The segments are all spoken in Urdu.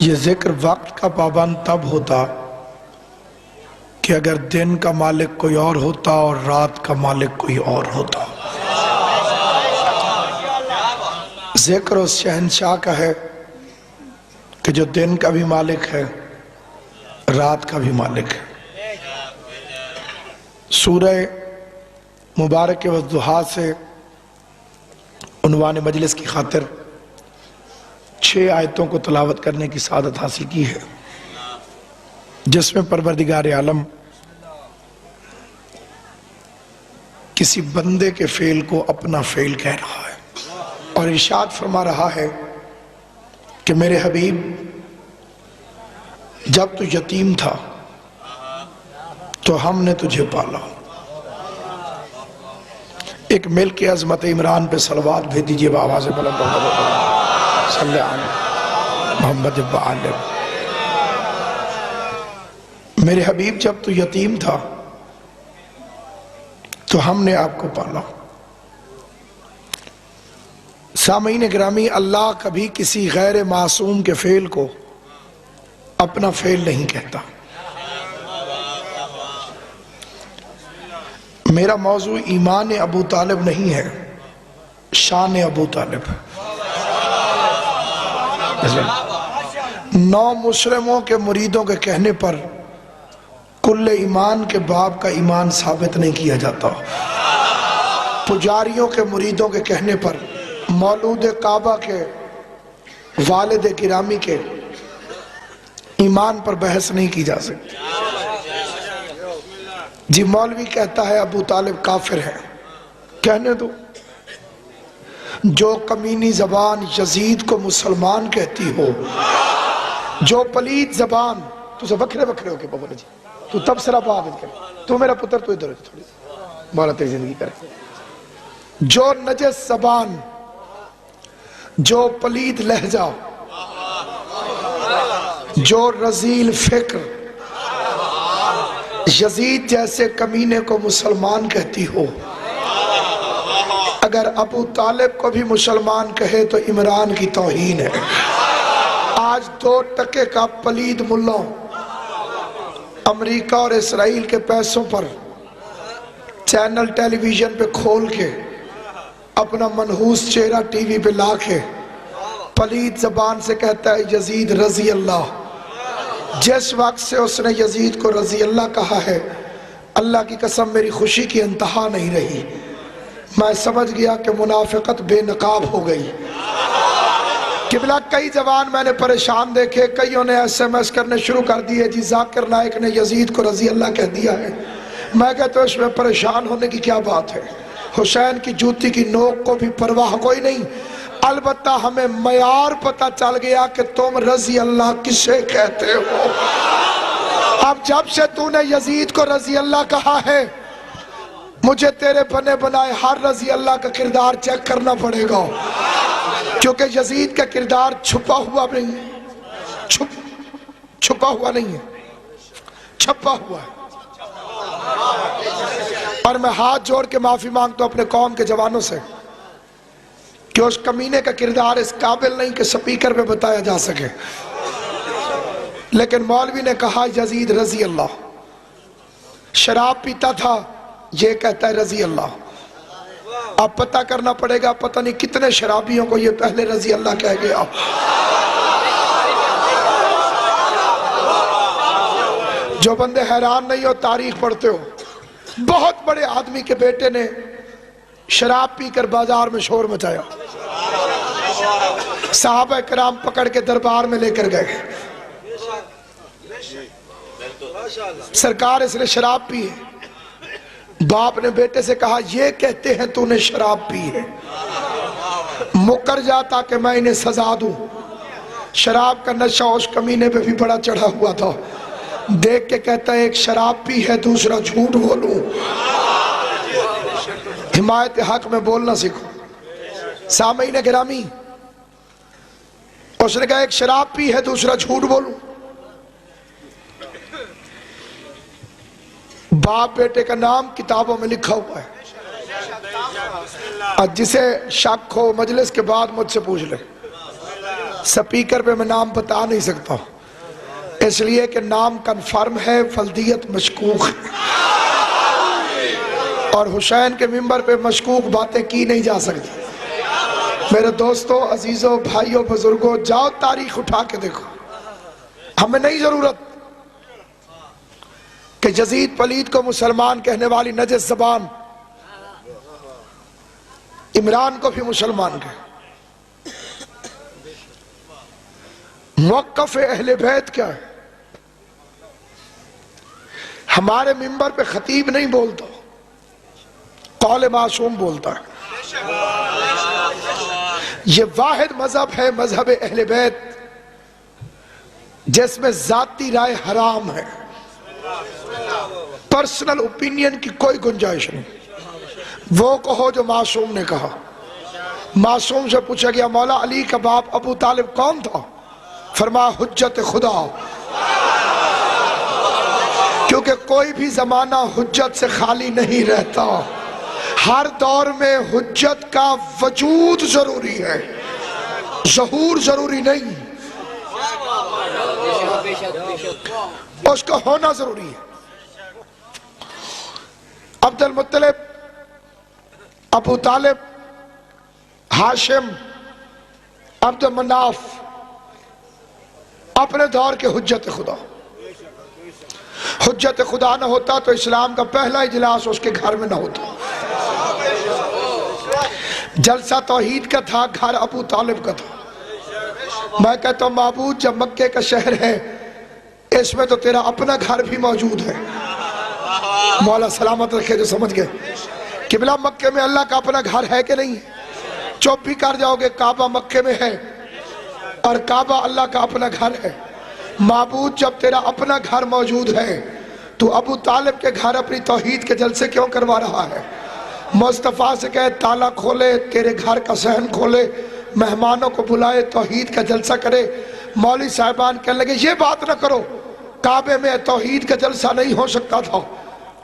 یہ ذکر وقت کا پابند تب ہوتا کہ اگر دن کا مالک کوئی اور ہوتا اور رات کا مالک کوئی اور ہوتا۔ ذکر اس شہنشاہ کا ہے کہ جو دن کا بھی مالک ہے، رات کا بھی مالک ہے۔ سورہ مبارک والضحیٰ سے عنوان مجلس کی خاطر 6 آیتوں کو تلاوت کرنے کی سعادت حاصل کی ہے، جس میں پروردگار عالم کسی بندے کے فعل کو اپنا فعل کہہ رہا ہے اور ارشاد فرما رہا ہے کہ میرے حبیب جب تو یتیم تھا تو ہم نے تجھے پالا۔ ایک ملک عظمت عمران پہ صلوات بھیج دیجئے بآواز بلند صلی اللہ محمد وآلہ۔ میرے حبیب جب تو یتیم تھا تو ہم نے آپ کو پالا۔ سامعین گرامی، اللہ کبھی کسی غیر معصوم کے فعل کو اپنا فعل نہیں کہتا۔ میرا موضوع ایمان ابو طالب نہیں ہے، شان ابو طالب۔ 9 مسلموں کے مریدوں کے کہنے پر کل ایمان کے باب کا ایمان ثابت نہیں کیا جاتا۔ پجاریوں کے مریدوں کے کہنے پر مولود کعبہ کے والد گرامی کے ایمان پر بحث نہیں کی جا سکتی۔ جی مولوی کہتا ہے ابو طالب کافر ہے، کہنے دو۔ جو کمینی زبان یزید کو مسلمان کہتی ہو، جو پلید زبان، تو سے وکھرے وکھرے ہو کے بابا جی تو تب سرا بابت کرے، تو میرا پتر تو ادھر ہے تھوڑی بہت تیز زندگی کرے۔ جو نجس زبان، جو پلید لہجہ، جو رذیل فکر یزید جیسے کمینے کو مسلمان کہتی ہو، اگر ابو طالب کو بھی مسلمان کہے تو عمران کی توہین ہے۔ آج 2 ٹکے کا پلید ملہ امریکہ اور اسرائیل کے پیسوں پر چینل ٹیلی ویژن پہ کھول کے اپنا منحوس چہرہ ٹی وی پہ لا کے پلید زبان سے کہتا ہے یزید رضی اللہ۔ جس وقت سے اس نے یزید کو رضی اللہ کہا ہے، اللہ کی قسم میری خوشی کی انتہا نہیں رہی۔ میں سمجھ گیا کہ منافقت بے نقاب ہو گئی۔ قبلہ کئی جوان میں نے پریشان دیکھے، کئیوں نے ایس ایم ایس کرنے شروع کر دیے، جی ذاکر نائک نے یزید کو رضی اللہ کہہ دیا ہے۔ میں کہتا ہوں اس میں پریشان ہونے کی کیا بات ہے؟ حسین کی جوتی کی نوک کو بھی پرواہ کوئی نہیں، البتہ ہمیں معیار پتہ چل گیا کہ تم رضی اللہ کسے کہتے ہو۔ اب جب سے تو نے یزید کو رضی اللہ کہا ہے، مجھے تیرے بنے بنائے ہر رضی اللہ کا کردار چیک کرنا پڑے گا، کیونکہ یزید کا کردار چھپا ہوا نہیں ہے، چھپا ہوا نہیں ہے، چھپا ہوا ہے۔ اور میں ہاتھ جوڑ کے معافی مانگتا ہوں اپنے قوم کے جوانوں سے کہ اس کمینے کا کردار اس قابل نہیں کہ سپیکر پہ بتایا جا سکے، لیکن مولوی نے کہا یزید رضی اللہ، شراب پیتا تھا، یہ کہتا ہے رضی اللہ۔ اب پتہ کرنا پڑے گا پتہ نہیں کتنے شرابیوں کو یہ پہلے رضی اللہ کہہ گیا۔ جو بندے حیران نہیں ہو تاریخ پڑھتے ہو، بہت بڑے آدمی کے بیٹے نے شراب پی کر بازار میں شور مچایا، صحابہ کرام پکڑ کے دربار میں لے کر گئے، سرکار اس نے شراب پی ہے۔ باپ نے بیٹے سے کہا یہ کہتے ہیں تو نے شراب پی ہے، مکر جاتا کہ میں انہیں سزا دوں۔ شراب کا نشہ اس کمینے پہ بھی بڑا چڑھا ہوا تھا، دیکھ کے کہتا ہے ایک شراب پی ہے دوسرا جھوٹ بولوں۔ حمایت حق میں بولنا سیکھو۔ سامعین گرامی، اس نے کہا ایک شراب پی ہے دوسرا جھوٹ بولوں۔ باپ بیٹے کا نام کتابوں میں لکھا ہوا ہے، جسے شک ہو مجلس کے بعد مجھ سے پوچھ لے۔ سپیکر پہ میں نام بتا نہیں سکتا، اس لیے کہ نام کنفرم ہے، فلدیت مشکوک ہے، اور حسین کے منبر پہ مشکوک باتیں کی نہیں جا سکتی۔ میرے دوستو، عزیزوں، بھائیوں، بزرگوں، جاؤ تاریخ اٹھا کے دیکھو۔ ہمیں نہیں ضرورت کہ یزید پلید کو مسلمان کہنے والی نجس زبان عمران کو بھی مسلمان کہے۔ موقف اہل بیت کیا ہے؟ ہمارے منبر پہ خطیب نہیں بولتا، قول معصوم بولتا ہے۔ یہ واحد مذہب ہے مذہب اہل بیت جس میں ذاتی رائے حرام ہے، پرسنل اوپینین کی کوئی گنجائش نہیں۔ وہ کہو جو معصوم نے کہا۔ معصوم سے پوچھا گیا مولا علی کا باپ ابو طالب کون تھا؟ فرمایا حجت خدا، کیونکہ کوئی بھی زمانہ حجت سے خالی نہیں رہتا، ہر دور میں حجت کا وجود ضروری ہے، ظہور ضروری نہیں، اس کا ہونا ضروری ہے۔ عبد المطلب، ابو طالب، ہاشم، عبد مناف اپنے دور کے حجت خدا۔ حجت خدا نہ ہوتا تو اسلام کا پہلا اجلاس اس کے گھر میں نہ ہوتا۔ جلسہ توحید کا تھا، گھر ابو طالب کا تھا۔ میں کہتا ہوں معبود جب مکے کا شہر ہے اس میں تو تیرا اپنا گھر بھی موجود ہے۔ مولا سلامت رکھے جو سمجھ گئے۔ قبلہ مکے میں اللہ کا اپنا گھر ہے کہ نہیں؟ چوپ بھی کر جاؤ گے کعبہ مکے میں ہے اور کعبہ اللہ کا اپنا گھر ہے۔ معبود جب تیرا اپنا گھر موجود ہے تو ابو طالب کے گھر اپنی توحید کے جلسے کیوں کروا رہا ہے؟ مصطفیٰ سے کہے تالا کھولے، تیرے گھر کا صحن کھولے، مہمانوں کو بلائے، توحید کا جلسہ کرے۔ مولوی صاحبان کہنے لگے یہ بات نہ کرو، کعبے میں توحید کا جلسہ نہیں ہو سکتا تھا۔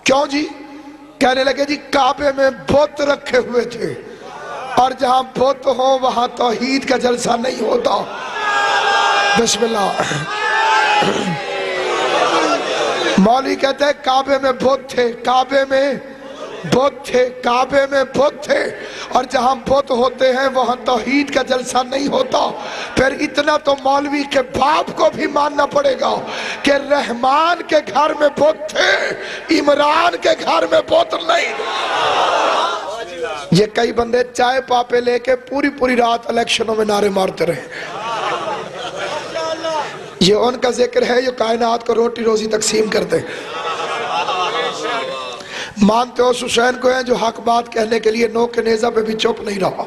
کیوں جی؟ کہنے لگے جی کعبے میں بت رکھے ہوئے تھے اور جہاں بت ہو وہاں توحید کا جلسہ نہیں ہوتا۔ بسم اللہ۔ مولوی کہتے ہیں کعبے میں بت تھے، کعبے میں بت تھے، کعبے میں بت تھے، اور جہاں بت ہوتے ہیں وہاں توحید کا جلسہ نہیں ہوتا۔ پھر اتنا تو مولوی کے باپ کو بھی ماننا پڑے گا کہ رحمان کے گھر میں بت تھے، عمران کے گھر میں بت نہیں۔ یہ کئی بندے چائے پاپے لے کے پوری رات الیکشنوں میں نعرے مارتے رہے۔ یہ ان کا ذکر ہے جو کائنات کو روٹی روزی تقسیم کرتے۔ مانتے ہو حسین کو ہیں جو حق بات کہنے کے لیے نو کے نیزہ پہ بھی چپ نہیں رہا۔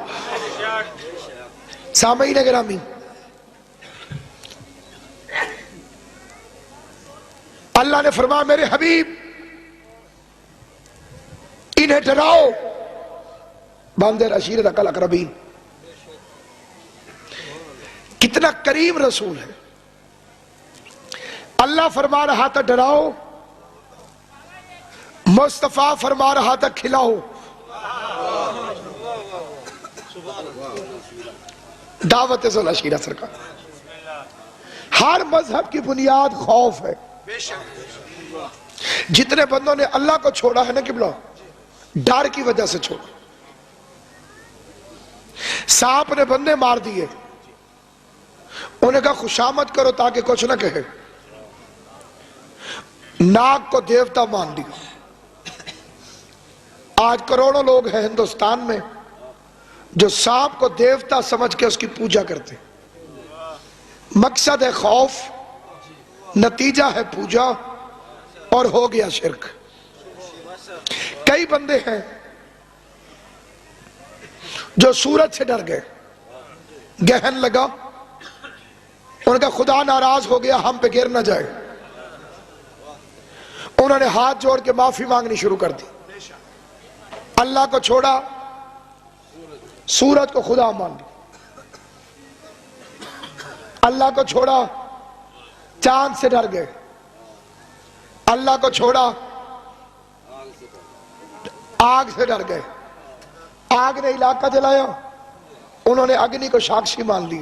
سامعین گرامی، اللہ نے فرمایا میرے حبیب انہیں ڈراؤ، باندر عشیرت اقل اقربین۔ کتنا کریم رسول ہے۔ اللہ فرما رہا تھا ڈراؤ، مصطفیٰ فرما رہا تھا کھلاؤ۔ دعوت ذو العشیرہ سرکار۔ ہر مذہب کی بنیاد خوف ہے۔ جتنے بندوں نے اللہ کو چھوڑا ہے نا قبلہ، ڈر کی وجہ سے چھوڑا۔ سانپ نے بندے مار دیے، انہیں کہا خوشامد کرو تاکہ کچھ نہ کہے۔ ناگ کو دیوتا مان دیا۔ آج کروڑوں لوگ ہیں ہندوستان میں جو سانپ کو دیوتا سمجھ کے اس کی پوجا کرتے۔ مقصد ہے خوف، نتیجہ ہے پوجا، اور ہو گیا شرک۔ کئی بندے ہیں جو سورج سے ڈر گئے، گہن لگا، ان کا خدا ناراض ہو گیا ہم پہ گر نہ جائے، انہوں نے ہاتھ جوڑ کے معافی مانگنی شروع کر دی۔ اللہ کو چھوڑا، سورج کو خدا مان لیا۔ اللہ کو چھوڑا، چاند سے ڈر گئے۔ اللہ کو چھوڑا، آگ سے ڈر گئے۔ آگ نے علاقہ جلایا، انہوں نے اگنی کو ساکشی مان لیا۔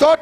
2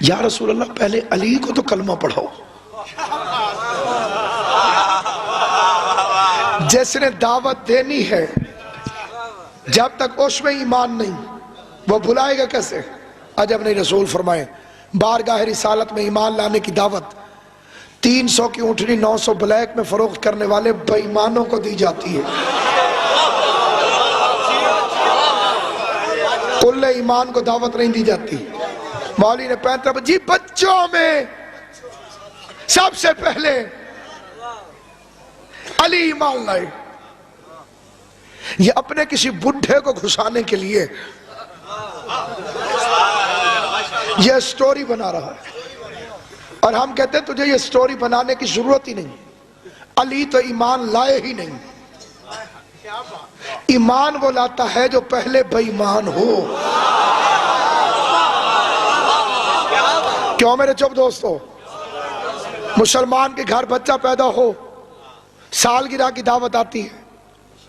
یا رسول اللہ پہلے علی کو تو کلمہ پڑھاؤ. جس نے دعوت دینی ہے جب تک اس میں ایمان نہیں وہ بھلائے گا کیسے؟ عجب نہیں. رسول فرمائے بارگاہ رسالت میں ایمان لانے کی دعوت 300 کی اونٹنی 900 بلیک میں فروخت کرنے والے بے ایمانوں کو دی جاتی ہے. کل ایمان کو دعوت نہیں دی جاتی. مولوی نے 35 جی بچوں میں سب سے پہلے علی ایمان لائے. یہ اپنے کسی بڈھے کو گھسانے کے لیے یہ سٹوری بنا رہا ہے اور ہم کہتے ہیں تجھے یہ سٹوری بنانے کی ضرورت ہی نہیں. علی تو ایمان لائے ہی نہیں. ایمان وہ لاتا ہے جو پہلے بے ایمان ہو. کیوں میرے چپ دوستو؟ مسلمان کے گھر بچہ پیدا ہو سالگرہ کی دعوت آتی ہے,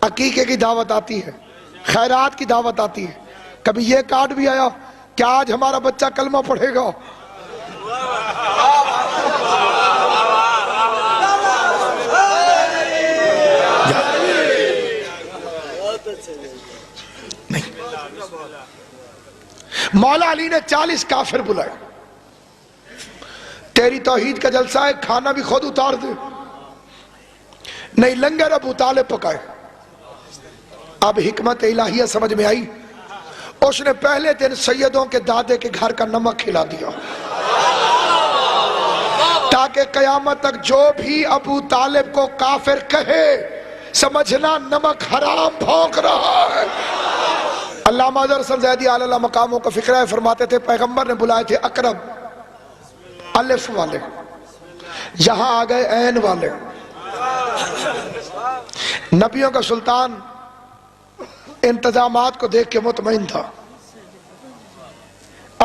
عقیقے کی دعوت آتی ہے, خیرات کی دعوت آتی ہے. کبھی یہ کارڈ بھی آیا کہ آج ہمارا بچہ کلمہ پڑھے گا. مولا علی نے 40 کافر بلائے. تیری توحید کا جلسہ ہے, کھانا بھی خود اتار دے. نہیں, لنگر ابو طالب پکائے. اب حکمت الہیہ سمجھ میں آئی. اس نے پہلے دن سیدوں کے دادے کے گھر کا نمک کھلا دیا تاکہ قیامت تک جو بھی ابو طالب کو کافر کہے سمجھنا نمک حرام بھونک رہا ہے. علامہ حسن زیدی اعلیٰ مقاموں کا فکرہ فرماتے تھے پیغمبر نے بلائے تھے اقرب الف والے, یہاں آ گئے عین والے. نبیوں کا سلطان انتظامات کو دیکھ کے مطمئن تھا.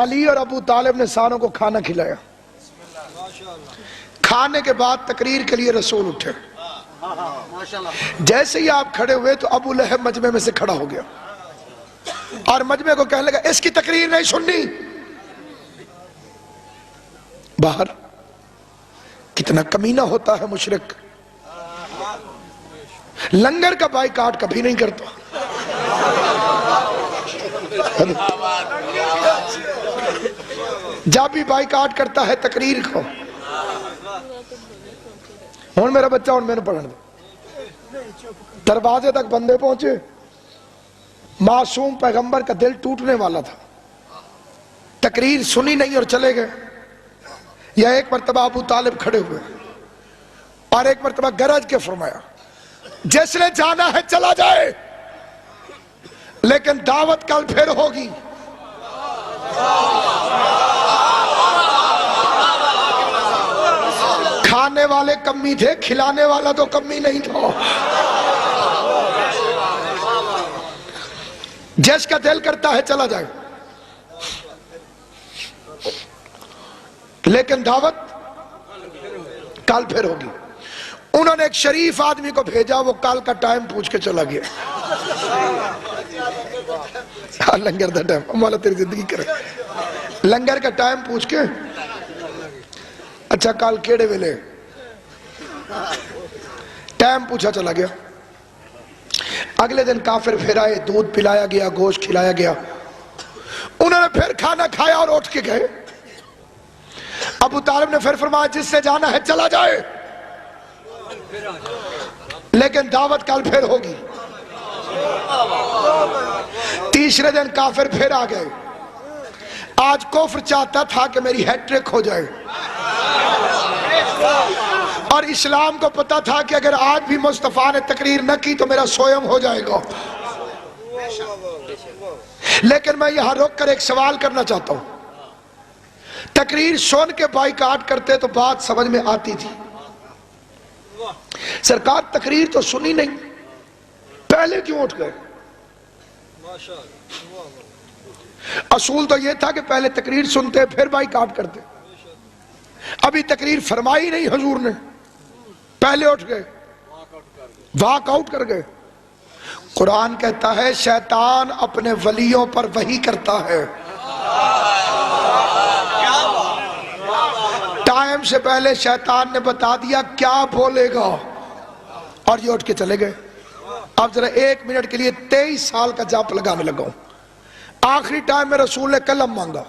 علی اور ابو طالب نے ساروں کو کھانا کھلایا. کھانے کے بعد تقریر کے لیے رسول اٹھے. جیسے ہی آپ کھڑے ہوئے تو ابو لہب مجمع میں سے کھڑا ہو گیا اور مجمع کو کہنے لگا اس کی تقریر نہیں سننی. باہر کتنا کمینہ ہوتا ہے مشرک. لنگر کا بائیکاٹ کبھی نہیں کرتا. جب بھی بائیکاٹ کرتا ہے تقریر کو. ہون میرا بچہ ہون میں نے پڑھن دے. دروازے تک بندے پہنچے. معصوم پیغمبر کا دل ٹوٹنے والا تھا. تقریر سنی نہیں اور چلے گئے. یا ایک مرتبہ ابو طالب کھڑے ہوئے اور ایک مرتبہ گرج کے فرمایا جس نے جانا ہے چلا جائے لیکن دعوت کل پھر ہوگی. کھانے والے کمی تھے, کھلانے والا تو کمی نہیں تھا. جس کا دل کرتا ہے چلا جائے لیکن دعوت کل پھر ہوگی. انہوں نے ایک شریف آدمی کو بھیجا, وہ کل کا ٹائم پوچھ کے چلا گیا. لنگر دا ٹائم مولا تیری زندگی کرے. لنگر کا ٹائم پوچھ کے اچھا کل کیڑے ویلے ٹائم پوچھا چلا گیا. اگلے دن کافر پھر آئے, دودھ پلایا گیا, گوشت کھلایا گیا. انہوں نے پھر کھانا کھایا اور اٹھ کے گئے. ابو طالب نے پھر فرمایا جس سے جانا ہے چلا جائے لیکن دعوت کل پھر ہوگی. تیسرے دن کافر پھر آ گئے. آج کفر چاہتا تھا کہ میری ہیٹرک ہو جائے اور اسلام کو پتا تھا کہ اگر آج بھی مصطفیٰ نے تقریر نہ کی تو میرا سویم ہو جائے گا. لیکن میں یہاں روک کر ایک سوال کرنا چاہتا ہوں. تقریر سن کے بائیکاٹ کرتے تو بات سمجھ میں آتی تھی. سرکار تقریر تو سنی نہیں, پہلے کیوں اٹھ گئے؟ اصول تو یہ تھا کہ پہلے تقریر سنتے پھر بائیکاٹ کرتے. ابھی تقریر فرمائی نہیں حضور نے, پہلے اٹھ گئے, واک آؤٹ کر گئے. قرآن کہتا ہے شیطان اپنے ولیوں پر وحی کرتا ہے. سے پہلے شیطان نے بتا دیا کیا بولے گا، اور یہ اٹھ کے چلے گئے۔ اب ذرا 1 منٹ کے لیے 23 سال کا جمپ لگانے لگا ہوں۔ آخری ٹائم میں رسول نے قلم مانگا،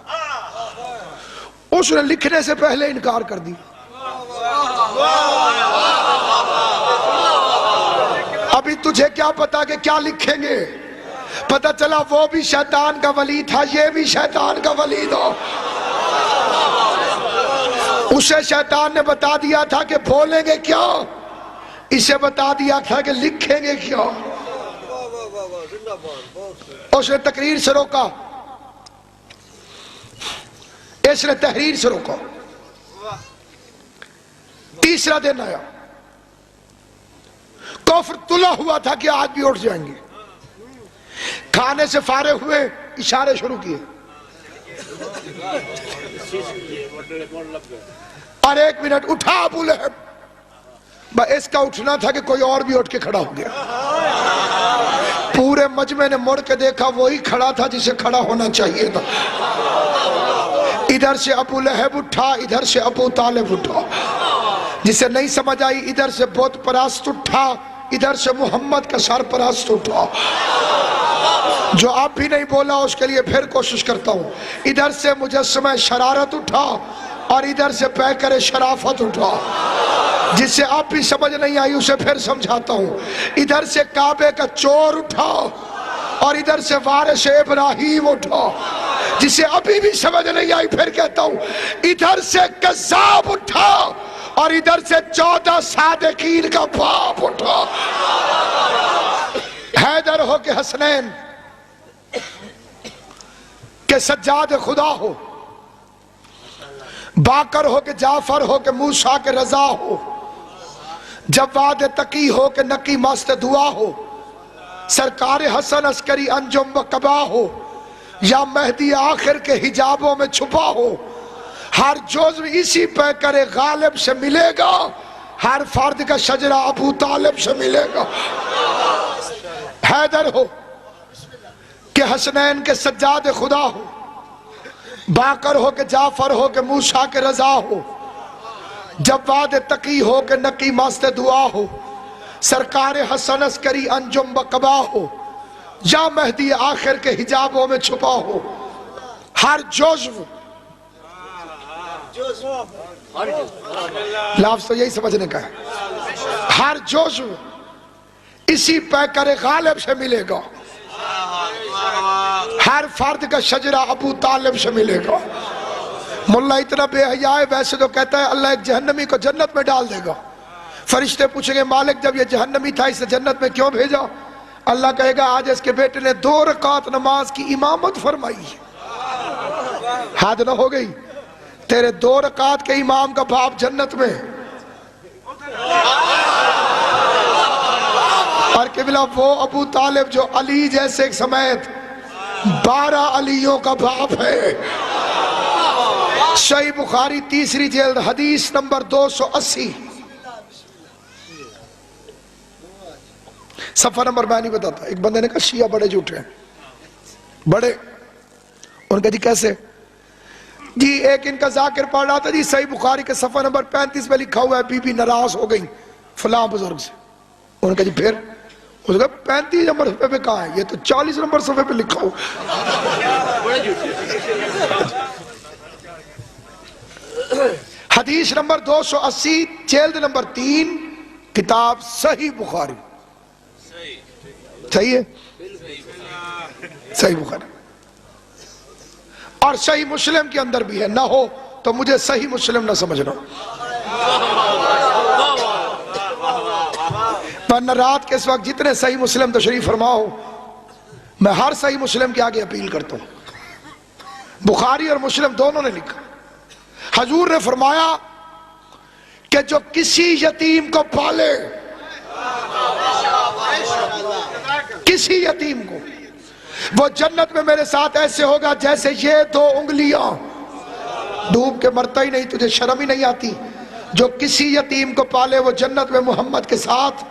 اس نے لکھنے سے پہلے انکار کر دی۔ ابھی تجھے کیا پتا کہ کیا لکھیں گے؟ پتا چلا وہ بھی شیطان کا ولی تھا، یہ بھی شیطان کا ولی تھا۔ اسے شیطان نے بتا دیا تھا کہ بولیں گے کیا، اسے بتا دیا تھا کہ لکھیں گے کیا۔ اس نے تقریر سے روکا، اس نے تحریر سے روکا۔ تیسرا دن آیا، کفر تلا ہوا تھا کہ آج بھی اٹھ جائیں گے۔ کھانے سے فارغ ہوئے، اشارے شروع کیے، اور 1 منٹ اٹھا ابو لہب۔ اس کا اٹھنا تھا کہ کوئی اور بھی اٹھ کے کھڑا ہو گیا۔ پورے مجمع نے مڑ کے دیکھا، وہی کھڑا تھا جسے کھڑا ہونا چاہیے تھا۔ ادھر سے ابو لہب اٹھا، ادھر سے ابو طالب اٹھا۔ جسے نہیں سمجھ آئی ادھر سے بت پرست اٹھا، ادھر سے محمد کا سرپرست اٹھا۔ جو اب بھی نہیں بولا اس کے لیے پھر کوشش کرتا ہوں۔ ادھر سے مجسمہ شرارت اٹھا، اور ادھر سے پیکر شرافت اٹھا۔ جس سے اب بھی سمجھ نہیں آئی اسے پھر سمجھاتا ہوں۔ ادھر سے کعبے کا چور اٹھا، اور ادھر سے وارث ابراہیم اٹھا۔ جسے ابھی بھی سمجھ نہیں آئی پھر کہتا ہوں، ادھر سے کذاب اٹھا، اور ادھر سے 14 صادقین کا باپ اٹھا۔ حیدر ہو کہ حسنین، کہ سجاد خدا ہو، باقر ہو کہ جعفر ہو کہ موسیٰ کے رضا ہو، جواد تقی ہو کہ نقی مست دعا ہو، سرکار حسن عسکری انجم و قبا ہو، یا مہدی آخر کے حجابوں میں چھپا ہو، ہر جزو اسی پیکر غالب سے ملے گا، ہر فرد کا شجرہ ابو طالب سے ملے گا۔ حیدر ہو کہ حسنین کے سجاد خدا ہو، باقر ہو کہ جعفر ہو کہ موسیٰ کے رضا ہو، جواد تقی ہو کہ نقی مست دعا ہو، سرکار حسن عسکری انجم و قبا ہو، یا مہدی آخر کے حجابوں میں چھپا ہو، ہر جزو، لفظ تو یہی سمجھنے کا ہے، ہر جزو اسی پیکر غالب سے ملے گا، ہر فرد کا شجرہ ابو طالب سے ملے گا۔ ملا اتنا بے حیا ہے، ویسے تو کہتا ہے اللہ ایک جہنمی کو جنت میں ڈال دے گا۔ فرشتے پوچھیں گے مالک جب یہ جہنمی تھا اسے جنت میں کیوں بھیجا؟ اللہ کہے گا آج اس کے بیٹے نے 2 رکعت نماز کی امامت فرمائی۔ حد نہ ہو گئی؟ تیرے 2 رکعت کے امام کا باپ جنت میں، اور قبلہ وہ ابو طالب جو علی جیسے سمیت 12 علیوں کا باپ ہے۔ صحیح بخاری 3 جلد حدیث نمبر 280، صفحہ نمبر میں نہیں بتاتا۔ ایک بندے نے کہا شیعہ بڑے جھوٹے ہیں، بڑے، ان کا جی کیسے؟ جی ایک ان کا ذاکر پڑھ رہا تھا جی صحیح بخاری کے صفحہ نمبر 35 میں لکھا ہوا ہے بی بی ناراض ہو گئی فلاں بزرگ سے۔ ان کا جی پھر اس نے کہا 35 نمبر صفحے پہ کہاں ہے؟ یہ تو 40 نمبر صفحے پہ لکھا ہو۔ حدیث نمبر 280 جلد نمبر 3 کتاب صحیح بخاری۔ صحیح ہے؟ صحیح بخاری اور صحیح مسلم کے اندر بھی ہے، نہ ہو تو مجھے صحیح مسلم نہ سمجھنا، ورنہ رات کے اس وقت جتنے صحیح مسلم تشریف فرماؤ میں ہر صحیح مسلم کے آگے اپیل کرتا ہوں۔ بخاری اور مسلم دونوں نے لکھا، حضور نے فرمایا کہ جو کسی یتیم کو پالے، کسی یتیم کو، وہ جنت میں میرے ساتھ ایسے ہوگا جیسے یہ 2 انگلیاں، ڈوب کے مرتا ہی نہیں، تجھے شرم ہی نہیں آتی؟ جو کسی یتیم کو پالے وہ جنت میں محمد کے ساتھ،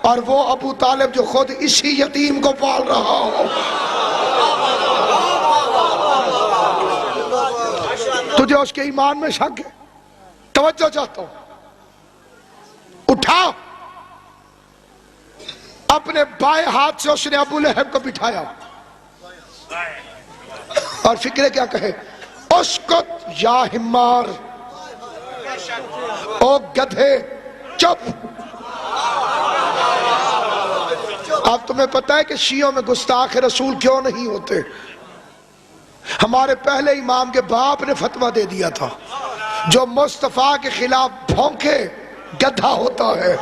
اور وہ ابو طالب جو خود اسی یتیم کو پال رہا ہو۔ تجھے اس کے ایمان میں شک ہے؟ توجہ چاہتا ہوں، اٹھا اپنے بائیں ہاتھ سے اس نے ابو لہب کو بٹھایا اور فکرے کیا کہے، اسکت یا حمار، او گدھے چپ۔ اب تمہیں پتہ ہے کہ شیعوں میں گستاخ رسول کیوں نہیں ہوتے؟ ہمارے پہلے امام کے باپ نے فتویٰ دے دیا تھا، جو مصطفیٰ کے خلاف بھونکے گدھا ہوتا ہے۔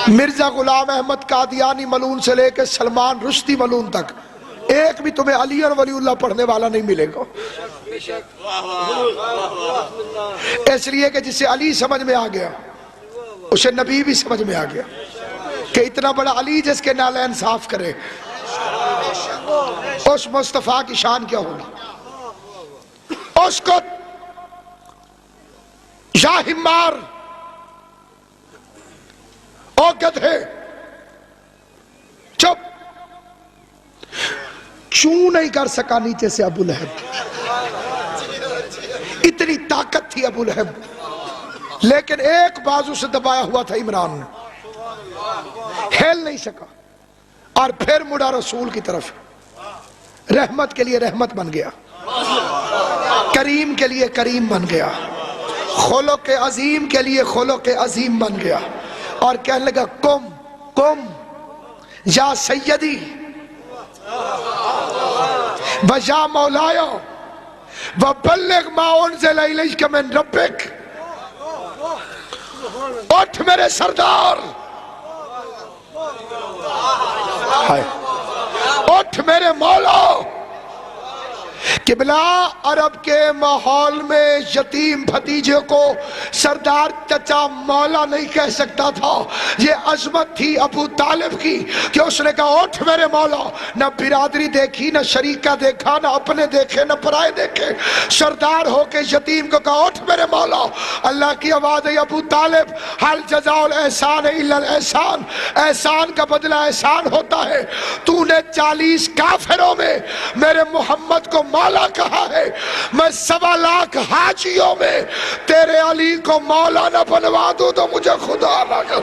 مرزا غلام احمد قادیانی ملعون سے لے کے سلمان رشدی ملعون تک ایک بھی تمہیں علی اور ولی اللہ پڑھنے والا نہیں ملے گا، اس لیے کہ جسے علی سمجھ میں آ گیا اسے نبی بھی سمجھ میں آ گیا کہ اتنا بڑا علی جس کے نالین صاف کرے، اس مصطفیٰ کی شان کیا ہوگی۔ اس کو یا حمار، او گدھے چپ۔ چوں نہیں کر سکا نیچے سے ابو لہب، اتنی طاقت تھی ابو لہب، لیکن ایک بازو سے دبایا ہوا تھا عمران نے، ہل نہیں سکا، اور پھر مڑا رسول کی طرف، رحمت کے لیے رحمت بن گیا، کریم کے لیے کریم بن گیا، خلق عظیم کے لیے خلق عظیم بن گیا، اور کہنے لگا کم کم یا سیدی ویا مولایا وبلغ ما انزل الیک من ربک، اٹھ میرے سردار، اٹھ میرے مولا۔ قبلہ عرب کے ماحول میں یتیم بھتیجے کو سردار چچا مولا نہیں کہہ سکتا تھا، یہ عظمت تھی ابو طالب کی کہ اس نے کہا اٹھ میرے مولا۔ نہ برادری دیکھی، نہ شریکہ دیکھا، نہ اپنے دیکھے، نہ پرائے دیکھے، سردار ہو کے یتیم کو کہا اٹھ میرے مولا۔ اللہ کی آواز ہے ابو طالب، حل جزاء الاحسان الا الاحسان، احسان کا بدلہ احسان ہوتا ہے۔ تو نے 40 کافروں میں میرے محمد کو مولا کہا ہے، میں 1.25 لاکھ حاجیوں میں تیرے علی کو مولا نہ بنوا دوں تو مجھے خدا نہ کر۔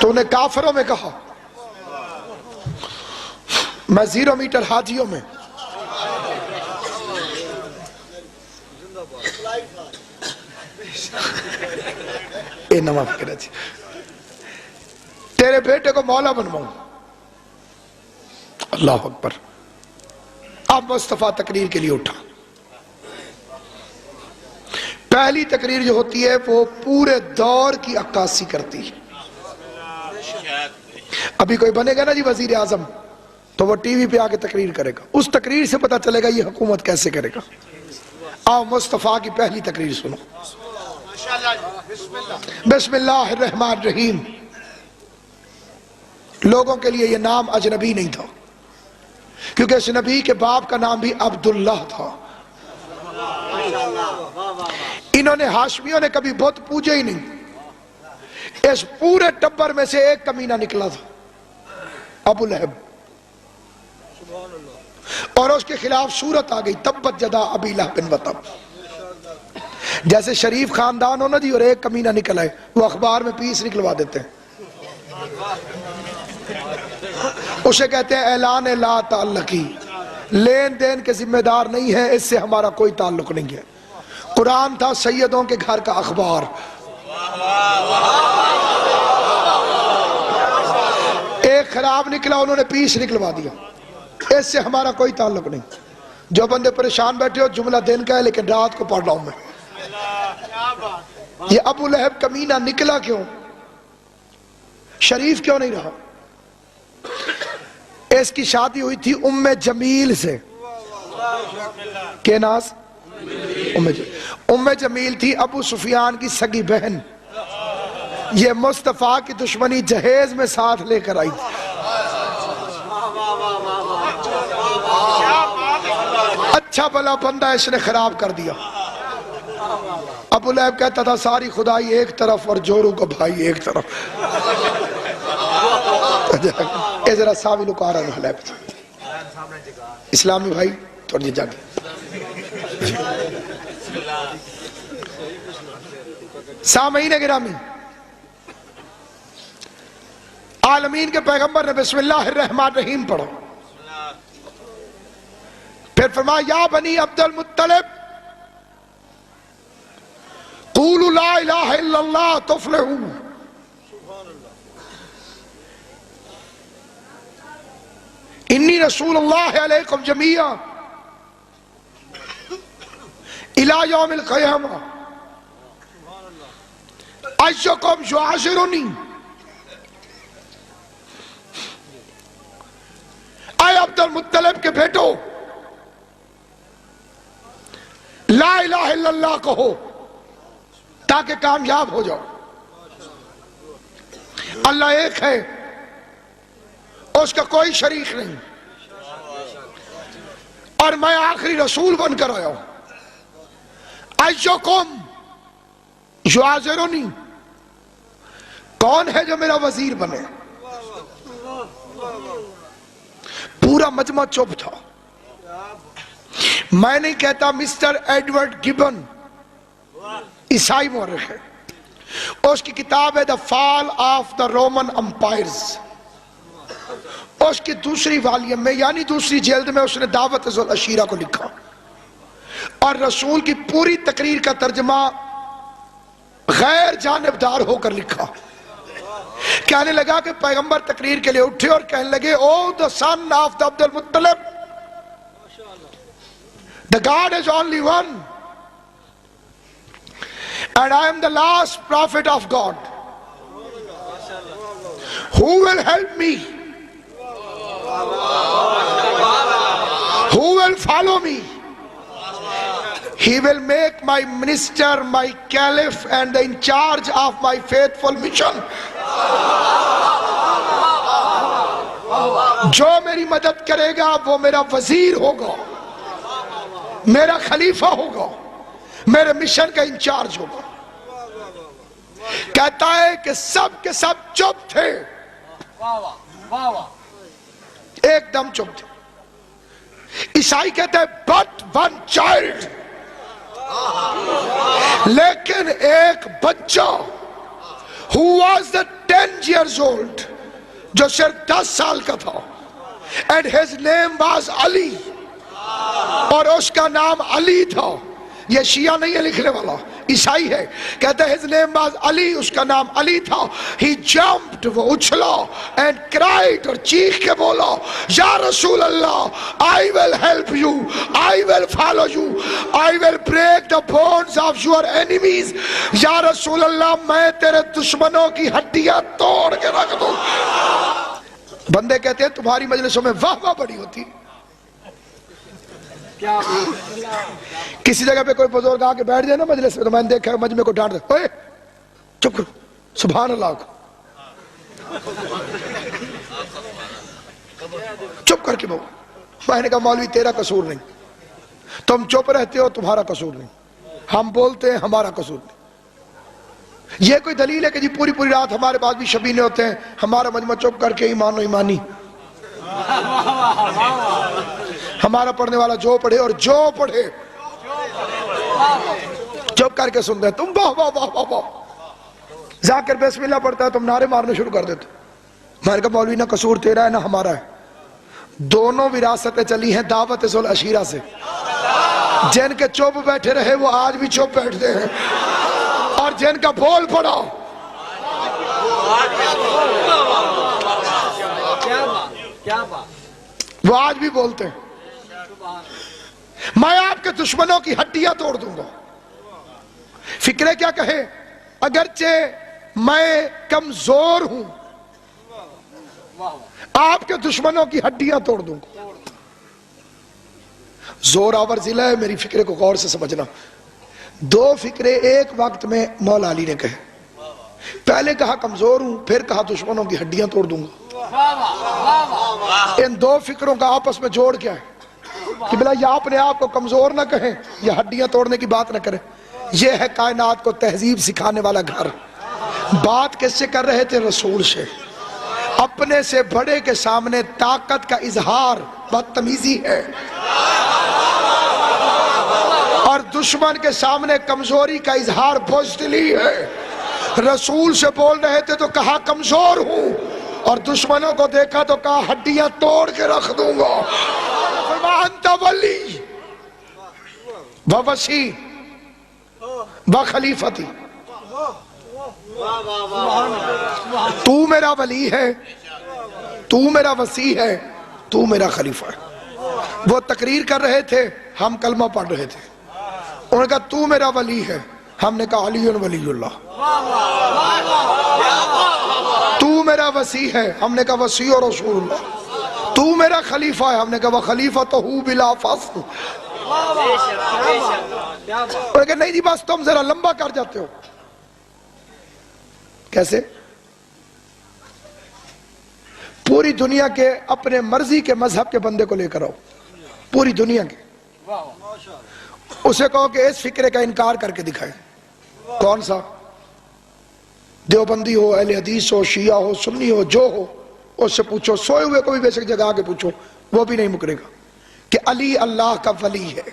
تو نے کافروں میں کہا، میں 0 میٹر حاجیوں میں، اے نواں فکر ہے جی، تیرے بیٹے کو مولا بنواؤں۔ اللہ اکبر۔ اب مصطفیٰ تقریر کے لیے اٹھا۔ پہلی تقریر جو ہوتی ہے وہ پورے دور کی عکاسی کرتی ہے۔ ابھی کوئی بنے گا نا جی وزیر اعظم تو وہ ٹی وی پہ آ کے تقریر کرے گا، اس تقریر سے پتہ چلے گا یہ حکومت کیسے کرے گا۔ آؤ مصطفیٰ کی پہلی تقریر سنو۔ بسم اللہ الرحمن الرحیم۔ لوگوں کے لیے یہ نام اجنبی نہیں تھا، کیونکہ اس نبی کے باپ کا نام بھی عبداللہ تھا۔ انہوں نے ہاشمیوں نے کبھی بت پوجے ہی نہیں، اس پورے ٹبر میں سے ایک کمینہ نکلا تھا، ابو لہب، اور اس کے خلاف صورت آ گئی تبت جدا ابی لہب و تب۔ جیسے شریف خاندان ہو نا جی اور ایک کمینہ نکل آئے، وہ اخبار میں پیس نکلوا دیتے ہیں، اسے کہتے ہیں اعلان لا تعلقی، لین دین کے ذمہ دار نہیں ہے، اس سے ہمارا کوئی تعلق نہیں ہے۔ قرآن تھا سیدوں کے گھر کا اخبار، ایک خراب نکلا انہوں نے پیس نکلوا دیا، اس سے ہمارا کوئی تعلق نہیں۔ جو بندے پریشان بیٹھے ہو جملہ دن کا ہے لیکن رات کو پڑھ رہا ہوں میں۔ یہ ابو لہب کمینہ نکلا کیوں؟ شریف کیوں نہیں رہا؟ اس کی شادی ہوئی تھی ام جمیل سے، کے ناز؟ ام جمیل تھی ابو سفیان کی سگی بہن، یہ مصطفیٰ کی دشمنی جہیز میں ساتھ لے کر آئی تھی۔ اچھا بھلا بندہ اس نے خراب کر دیا۔ ابو لہب کہتا تھا ساری خدائی ایک طرف اور جورو کو بھائی ایک طرف۔ اے ذرا ساوی لکارا نہ لے اسلامی بھائی تھوڑی جاگے. سامعین گرامی، عالمین کے پیغمبر نے بسم اللہ الرحمن الرحیم پڑھو، پھر فرمایا یا بنی عبد المطلب قولوا لا الہ الا اللہ تفلحوا. انی رسول اللہ علیکم جمیعا الی یوم القیامہ ایکم یعاشرنی. اے عبد المطلب کے بیٹو، لا الہ الا اللہ کہو تاکہ کامیاب ہو جاؤ. اللہ ایک ہے، اس کا کوئی شریک نہیں، اور میں آخری رسول بن کر آیا ہوں. ایکم یعاشرنی، کون ہے جو میرا وزیر بنے؟ پورا مجمع چپ تھا. میں نہیں کہتا مسٹر ایڈورڈ گبن عیسائی مورخ ہے، اس کی کتاب ہے دا فال آف دا رومن امپائرز، اس کی دوسری والیوم میں یعنی دوسری جلد میں اس نے دعوت ذوالعشیرہ کو لکھا، اور رسول کی پوری تقریر کا ترجمہ غیر جانبدار ہو کر لکھا. کہنے لگا کہ پیغمبر تقریر کے لئے اٹھے اور کہنے لگے او the son of the Abdul Muttalib, the God is only one and I am the last prophet of God. Who will help me? Who will follow me? He will make my minister, my caliph and in charge of my faithful mission. جو میری مدد کرے گا وہ میرا وزیر ہوگا، میرا خلیفہ ہوگا، میرے مشن کا انچارج ہوگا. کہتا ہے کہ سب کے سب چپ تھے، ایک دم چپ تھے. عیسائی کہتے ہیں but one child، لیکن ایک بچہ who was the 10 years old، جو صرف 10 سال کا تھا، and his name was علی، اور اس کا نام علی تھا. یہ شیعہ نہیں ہے لکھنے والا، عیسائی ہے. کہتا ہے his name was علی، اس کا نام علی تھا. he jumped، وہ اچھلا and cried، اور چیخ کے بولا یا رسول اللہ I will help you، I will follow you، I will break the bones of your enemies. یا رسول اللہ میں تیرے دشمنوں کی ہڈیاں توڑ کے رکھ دوں. بندے کہتے ہیں تمہاری مجلسوں میں واہ واہ بڑی ہوتی. کسی جگہ پہ کوئی بزرگ آ کے بیٹھ جائے نا مجلس میں تو میں نے دیکھا مجمع کو ڈانٹ دے، اوے چپ کرو، سبحان اللہ کو چپ کر کے بہو. میں نے کہا مولوی تیرا قصور نہیں، تم چپ رہتے ہو تمہارا قصور نہیں، ہم بولتے ہیں ہمارا قصور نہیں. یہ کوئی دلیل ہے کہ جی پوری پوری رات ہمارے پاس بھی شبینے ہوتے ہیں، ہمارا مجمع چپ کر کے ایمان و ایمانی، ہمارا پڑھنے والا جو پڑھے اور جو پڑھے چپ کر کے سنتے ہیں. تم واہ واہ واہ واہ واہ، ذاکر بسم اللہ پڑھتا ہے تم نعرے مارنے شروع کر دیتے. میں نے کہا مولوی نہ قصور تیرا ہے نہ ہمارا ہے، دونوں وراثتیں چلی ہیں دعوت ذوالعشیرہ سے. جن کے چپ بیٹھے رہے وہ آج بھی چپ بیٹھتے ہیں، اور جن کا بول پڑا وہ آج بھی بولتے ہیں. میں آپ کے دشمنوں کی ہڈیاں توڑ دوں گا. فکرے کیا کہے، اگرچہ میں کمزور ہوں آپ کے دشمنوں کی ہڈیاں توڑ دوں گا. زور آور ضلع ہے، میری فکرے کو غور سے سمجھنا. دو فکرے ایک وقت میں مولا علی نے کہے. پہلے کہا کمزور ہوں، پھر کہا دشمنوں کی ہڈیاں توڑ دوں گا. ان دو فکروں کا آپس میں جوڑ کیا ہے کہ بلا یہ اپنے آپ کو کمزور نہ کہیں یا ہڈیاں توڑنے کی بات نہ کریں. یہ ہے کائنات کو تہذیب سکھانے والا گھر. بات کس سے کر رہے تھے؟ رسول سے. اپنے سے بڑے کے سامنے طاقت کا اظہار بدتمیزی ہے، اور دشمن کے سامنے کمزوری کا اظہار بزدلی ہے۔ رسول سے بول رہے تھے تو کہا کمزور ہوں، اور دشمنوں کو دیکھا تو کہا ہڈیاں توڑ کے رکھ دوں گا۔ انت ولی ووسی بخلیفتی، تو میرا ولی ہے، تو میرا وسیع ہے، تو میرا خلیفہ ہے۔ وہ تقریر کر رہے تھے، ہم کلمہ پڑھ رہے تھے۔ انہوں نے کہا تو میرا ولی ہے، ہم نے کہا علی ولی اللہ۔ تو میرا وسیع ہے، ہم نے کہا وسیع و رسول اللہ۔ تو میرا خلیفہ ہے، ہم نے کہا خلیفہ تو ہو بلا فصل۔ انہوں نے کہا نہیں جی بس تم ذرا لمبا کر جاتے ہو۔ کیسے؟ پوری دنیا کے اپنے مرضی کے مذہب کے بندے کو لے کر آؤ، پوری دنیا کے، اسے کہو کہ اس فکرے کا انکار کر کے دکھائے۔ کون سا؟ دیوبندی ہو، اہل حدیث ہو، شیعہ ہو، سنی ہو، جو ہو، اس سے پوچھو، سوئے ہوئے کو بھی بے شک جگہ کے پوچھو، وہ بھی نہیں مکرے گا کہ علی اللہ کا ولی ہے۔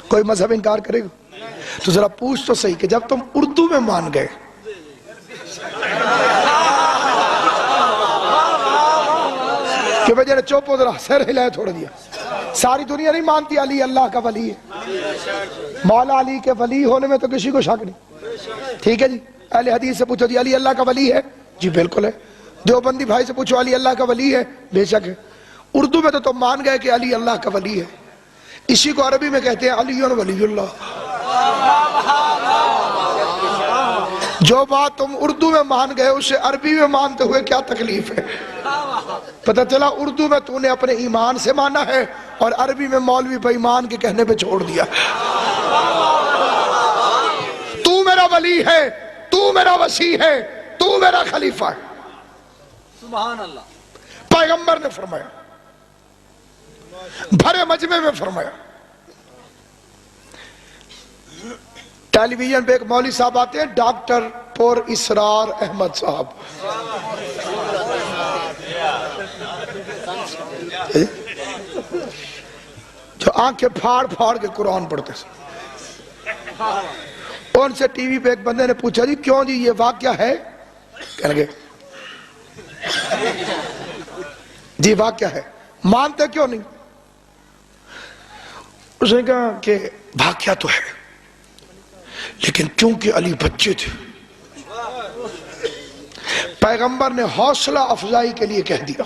کوئی مذہب انکار کرے گا؟ تو ذرا پوچھ تو صحیح کہ جب تم اردو میں مان گئے، کہ بھئی جنہیں چوپو ذرا سر ہلائے تھوڑا دیا، ساری دنیا نہیں مانتی علی اللہ کا ولی ہے۔ مولا علی کے ولی ہونے میں تو کسی کو شک نہیں، ٹھیک ہے جی۔ اہل حدیث سے پوچھو جی علی اللہ کا ولی ہے؟ جی بالکل ہے۔ دیوبندی بھائی سے پوچھو علی اللہ کا ولی ہے؟ بے شک ہے۔ اردو میں تو تم مان گئے کہ علی اللہ کا ولی ہے، اسی کو عربی میں کہتے ہیں علی ولی اللہ۔ جو بات تم اردو میں مان گئے اسے عربی میں مانتے ہوئے کیا تکلیف ہے؟ پتہ چلا اردو میں تو نے اپنے ایمان سے مانا ہے، اور عربی میں مولوی بے ایمان کے کہنے پہ چھوڑ دیا۔ تو میرا ولی ہے، تو میرا وسیع ہے، تو میرا خلیفہ ہے۔ سبحان اللہ۔ پیغمبر نے فرمایا، بھرے مجمع میں فرمایا۔ ٹیلی ویژن پہ ایک مولوی صاحب آتے ہیں، ڈاکٹر پر اسرار احمد صاحب، جو آنکھیں پھاڑ پھاڑ کے قرآن پڑھتے ہیں۔ ان سے ٹی وی پہ ایک بندے نے پوچھا جی کیوں جی یہ واقعہ ہے؟ کہنے گے جی واقعہ ہے، مانتے کیوں نہیں؟ اس نے کہا کہ واقعہ تو ہے، لیکن کیونکہ علی بچے تھے، پیغمبر نے حوصلہ افزائی کے لیے کہہ دیا۔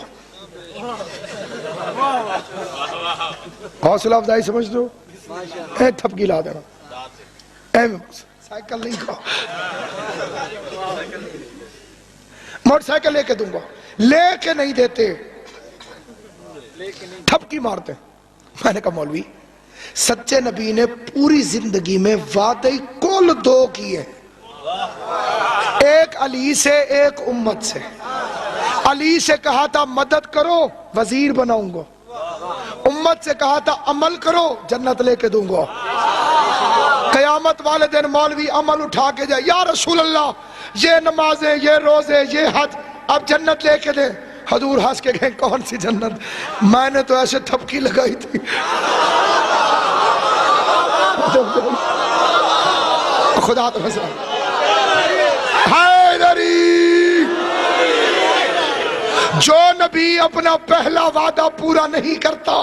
حوصلہ افزائی سمجھتے ہو؟ اے تھپکی لا دینا، اے سائیکل نہیں کھا، موٹر سائیکل لے کے دوں گا، لے کے نہیں دیتے، تھپکی مارتے۔ میں نے کہا مولوی سچے نبی نے پوری زندگی میں وعدے کل دو کیے، ایک علی سے ایک امت سے۔ علی سے کہا تھا مدد کرو وزیر بناؤں گا، امت سے کہا تھا عمل کرو جنت لے کے دوں گا۔ قیامت والے دن مولوی عمل اٹھا کے جائے، یا رسول اللہ یہ نمازیں، یہ روزے، یہ حج اب جنت لے کے دیں۔ حضور ہنس کے کہیں کون سی جنت؟ میں نے تو ایسے تھپکی لگائی تھی۔ خدا تو حسن حیدری، جو نبی اپنا پہلا وعدہ پورا نہیں کرتا۔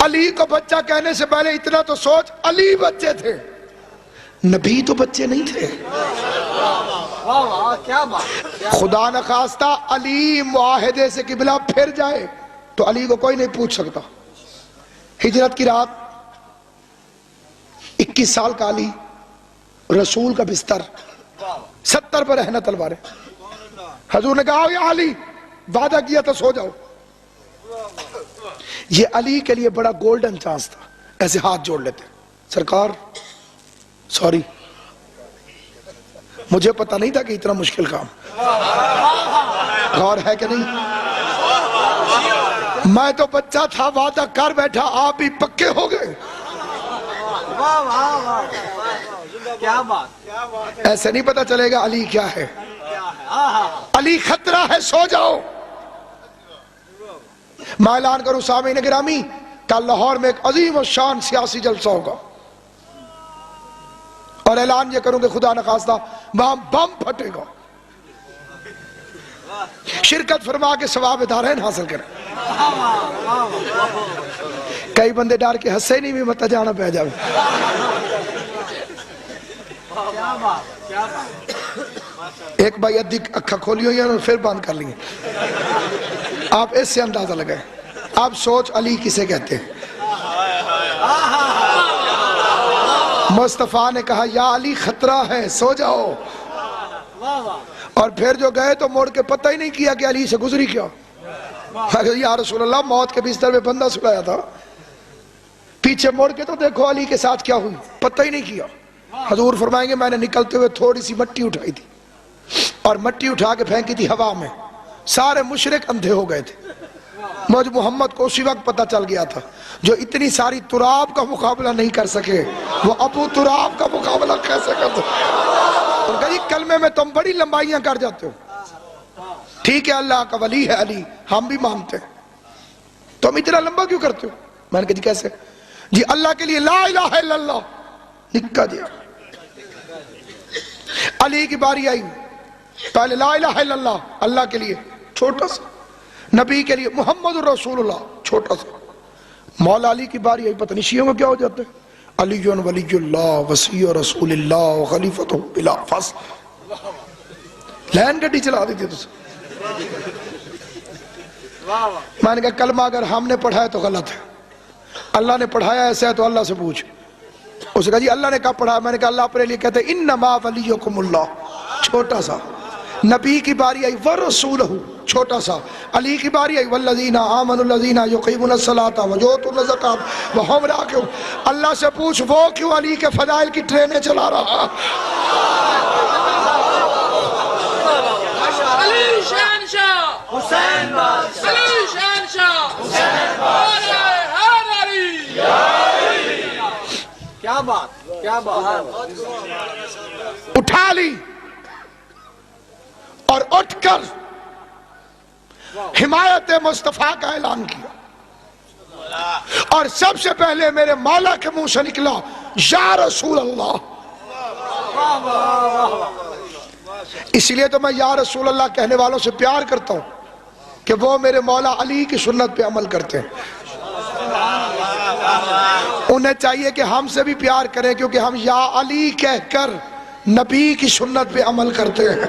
علی کو بچہ کہنے سے پہلے اتنا تو سوچ، علی بچے تھے، نبی تو بچے نہیں تھے۔ خدا نخواستہ علی معاہدے سے قبلہ پھر جائے تو علی کو کوئی نہیں پوچھ سکتا۔ ہجرت کی رات 21 سال کا علی، رسول کا بستر، 70 پر رہنا تلواریں۔ حضور نے کہا یا علی وعدہ کیا تو سو جاؤ۔ یہ علی کے لیے بڑا گولڈن چانس تھا، ایسے ہاتھ جوڑ لیتے، سرکار سوری، مجھے پتہ نہیں تھا کہ اتنا مشکل کام، غور ہے کہ نہیں؟ میں تو بچہ تھا، وعدہ کر بیٹھا، آپ بھی پکے ہو گئے۔ کیا بات ایسے نہیں پتا چلے گا علی کیا ہے. علی خطرہ ہے، سو جاؤ. میں اعلان کروں سامعین گرامی، کل لاہور میں ایک عظیم الشان سیاسی جلسہ ہوگا، اور اعلان یہ کروں کہ خدا نخواستہ وہاں بم پھٹے گا. شرکت فرما کے ثواب دارین حاصل کریں. کئی بندے ڈر کے ہنسے نہیں بھی مت جانا پہ جاوے. ایک بھائی ادھی اکھا کھولی ہوئی ہیں اور پھر بند کر لی ہیں. آپ اس سے اندازہ لگائیں. آپ سوچ علی کسے کہتے ہیں؟ مصطفیٰ نے کہا یا علی خطرہ ہے، سو جاؤ. اور پھر جو گئے تو موڑ کے پتہ ہی نہیں کیا کہ علی سے گزری کیا. یا رسول اللہ، موت کے بستر میں بندہ سلایا تھا، پیچھے موڑ کے تو دیکھو علی کے ساتھ کیا ہوئی، پتہ ہی نہیں کیا. حضور فرمائیں گے میں نے نکلتے ہوئے تھوڑی سی مٹی اٹھائی تھی اور مٹی اٹھا کے پھینکی تھی ہوا میں. سارے مشرک اندھے ہو گئے تھے. مجھ محمد کو اسی وقت پتہ چل گیا تھا جو اتنی ساری تراب کا مقابلہ نہیں کر سکے وہ ابو تراب کا مقابلہ کیسے کر سکے. اور کہا جی کلمے میں تم بڑی لمبائیاں کر جاتے ہو. ٹھیک ہے اللہ کا ولی ہے علی، ہم بھی مانتے ہیں، تم اتنا لمبا کیوں کرتے ہو؟ میں نے کہا جی کیسے؟ جی اللہ کے لیے لا الہ الا اللہ نکا دیا. علی کی باری آئی، پہلے لا الہ الا اللہ اللہ کے لیے چھوٹا سا، نبی کے لیے محمد رسول اللہ چھوٹا سا. مولا علی کی باری آئی، پتہ نہیں شیعوں میں کیا ہو جاتے ہیں، علی ولی اللہ وصی رسول اللہ خلیفۃ بلا فصل. لین گڈی چلا دی تھی تو میں نے کہا کلمہ اگر ہم نے پڑھا ہے تو غلط ہے، اللہ نے پڑھایا ایسا ہے تو اللہ سے پوچھ. اس نے کہا جی اللہ نے کہا پڑھا. میں نے کہا اللہ اپنے لیے کہتے ہیں انما ولیکم اللہ، چھوٹا سا. نبی کی باری آئی ورسولہ، چھوٹا سا. علی کی باری آئی والذین آمنوا الذین یقیمون الصلاۃ ویؤتون الزکاۃ وہم راکعون. اللہ سے پوچھ وہ کیوں علی کے فضائل کی ٹرینیں چلا رہا. علی شہنشاہ حسین بادشاہ، علی شہنشاہ حسین بادشاہ، کیا بات کیا بات. اٹھا لی اور اٹھ کر حمایت مصطفیٰ کا اعلان کیا، اور سب سے پہلے میرے مولا کے منہ سے نکلا یا رسول اللہ. اس لیے تو میں یا رسول اللہ کہنے والوں سے پیار کرتا ہوں کہ وہ میرے مولا علی کی سنت پہ عمل کرتے ہیں. انہیں چاہیے کہ ہم سے بھی پیار کریں کیونکہ ہم یا علی کہہ کر نبی کی سنت پہ عمل کرتے ہیں.